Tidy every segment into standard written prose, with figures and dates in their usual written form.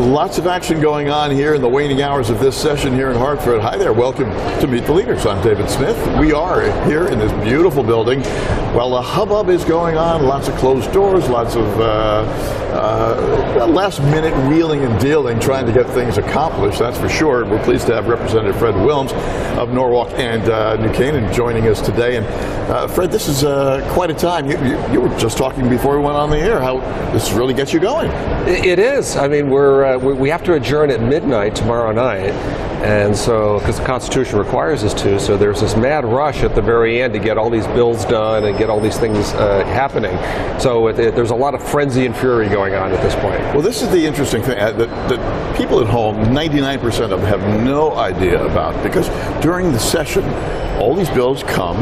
Lots of action going on here in the waning hours of this session here in Hartford. Hi there, welcome to Meet the Leaders. I'm David Smith. We are here in this beautiful building. Well, the hubbub is going on, lots of closed doors, lots of last minute wheeling and dealing, trying to get things accomplished, that's for sure. We're pleased to have Representative Fred Wilms of Norwalk and New Canaan joining us today. And Fred, this is quite a time. You were just talking before we went on the air how this really gets you going. It is. I mean, we have to adjourn at midnight tomorrow night, and so because the Constitution requires us to, so there's this mad rush at the very end to get all these bills done and get all these things happening. So there's a lot of frenzy and fury going on at this point. Well, this is the interesting thing that people at home, 99% of them, have no idea about, because during the session, all these bills come,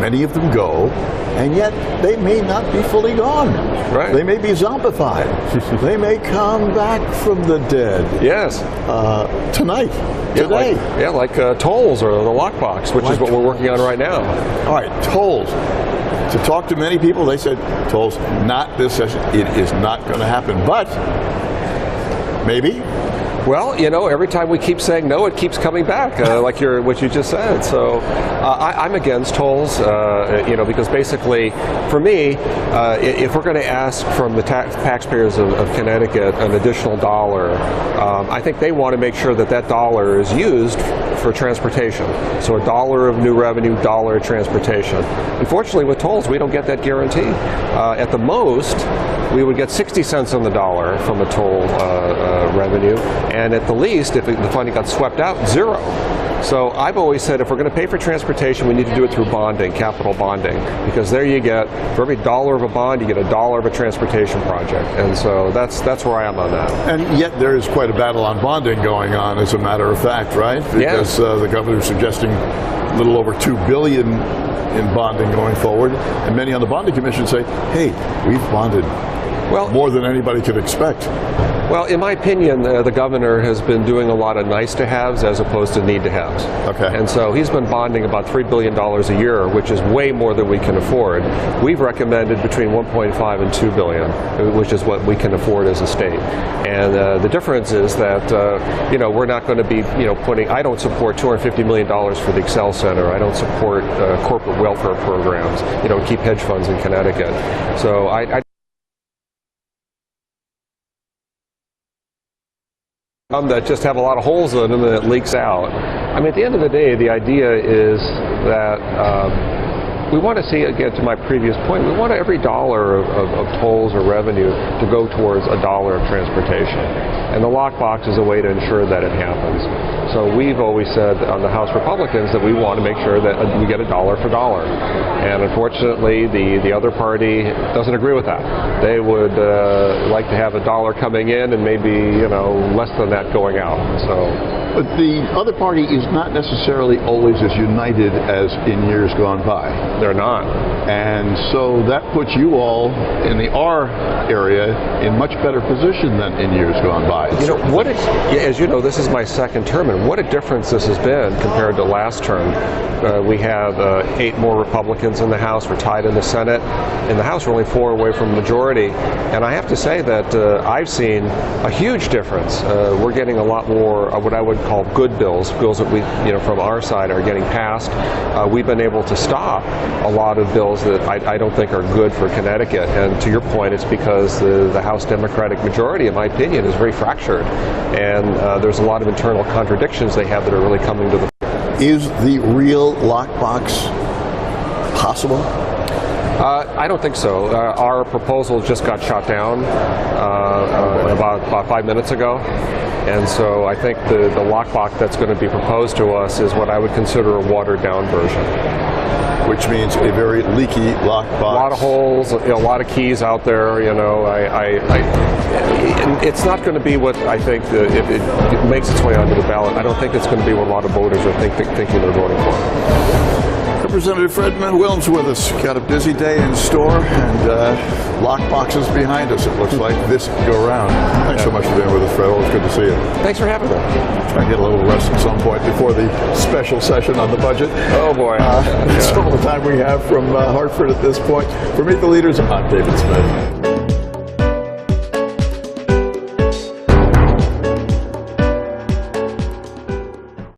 many of them go, and yet they may not be fully gone. Right. They may be zombified. They may come back from the dead. Yes. Tonight. Today. Like tolls or the Lockbox, which is what we're working on right now. All right, tolls. To talk to many people, they said, tolls, not this session. It is not going to happen, but maybe. Well, you know, every time we keep saying no, it keeps coming back, like what you just said. So I'm against tolls, you know, because basically, for me, if we're going to ask from the taxpayers of Connecticut an additional dollar, I think they want to make sure that that dollar is used for transportation. So a dollar of new revenue, dollar of transportation. Unfortunately, with tolls, we don't get that guarantee. At the most, we would get 60 cents on the dollar from a toll revenue, and at the least, if the funding got swept out, zero. So I've always said if we're going to pay for transportation, we need to do it through bonding, capital bonding, because there you get, for every dollar of a bond, you get a dollar of a transportation project. And so that's where I am on that. And yet there is quite a battle on bonding going on, as a matter of fact, right? Because the governor is suggesting a little over $2 billion in bonding going forward, and many on the bonding commission say, hey, we've bonded more than anybody could expect. Well, in my opinion, the governor has been doing a lot of nice-to-haves as opposed to need-to-haves. Okay. And so he's been bonding about $3 billion a year, which is way more than we can afford. We've recommended between $1.5 and $2 billion, which is what we can afford as a state. And the difference is that, you know, we're not going to be, you know, I don't support $250 million for the Excel Center. I don't support corporate welfare programs, you know, keep hedge funds in Connecticut. So that just have a lot of holes in them and it leaks out. I mean, at the end of the day, the idea is that we want to see, again, to my previous point, we want every dollar of tolls or revenue to go towards a dollar of transportation. And the Lockbox is a way to ensure that it happens. So we've always said on the House Republicans that we want to make sure that we get a dollar for dollar. And unfortunately, the other party doesn't agree with that. They would like to have a dollar coming in and maybe, you know, less than that going out. So. But the other party is not necessarily always as united as in years gone by. They're not. And so that puts you all in the R area in much better position than in years gone by. You know, as you know, this is my second term, and what a difference this has been compared to last term. We have 8 more Republicans in the House. We're tied in the Senate. In the House, we're only 4 away from the majority. And I have to say that I've seen a huge difference. We're getting a lot more what I would call good bills that we, you know, from our side are getting passed. We've been able to stop a lot of bills that I don't think are good for Connecticut. And to your point, it's because the House Democratic majority, in my opinion, is very fractured. And there's a lot of internal contradictions they have that are really coming to the. Is the real Lockbox possible? I don't think so. Our proposal just got shot down about 5 minutes ago. And so I think the Lockbox that's going to be proposed to us is what I would consider a watered-down version. Which means a very leaky Lockbox. A lot of holes, a lot of keys out there, you know. It's not going to be what I think, if it makes its way onto the ballot, I don't think it's going to be what a lot of voters are thinking they're voting for. Representative Fred Wilms with us. Got a busy day in store, and Lockboxes behind us, it looks like, this go round. Thanks so much for being with us, Fred. Always good to see you. Thanks for having me. Try and get a little rest at some point before the special session on the budget. Oh, boy. That's all the time we have from Hartford at this point. For Meet the Leaders, I'm David Smith.